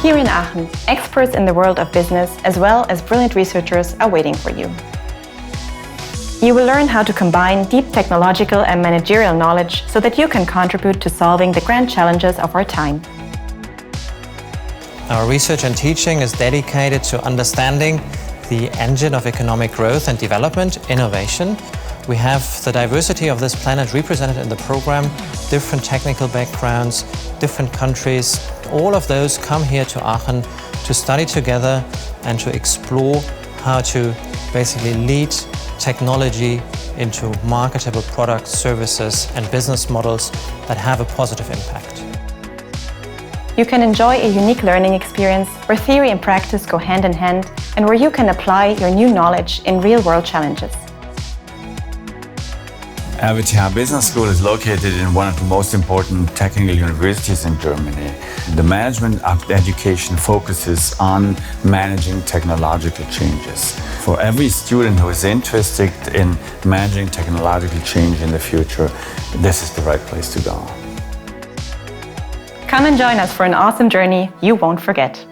Here in Aachen, experts in the world of business as well as brilliant researchers are waiting for you. You will learn how to combine deep technological and managerial knowledge so that you can contribute to solving the grand challenges of our time. Our research and teaching is dedicated to understanding the engine of economic growth and development, innovation. We have the diversity of this planet represented in the program, different technical backgrounds, different countries. All of those come here to Aachen to study together and to explore how to basically lead technology into marketable products, services, and business models that have a positive impact. You can enjoy a unique learning experience where theory and practice go hand in hand and where you can apply your new knowledge in real-world challenges. RWTH Business School is located in one of the most important technical universities in Germany. The management of education focuses on managing technological changes. For every student who is interested in managing technological change in the future, this is the right place to go. Come and join us for an awesome journey you won't forget.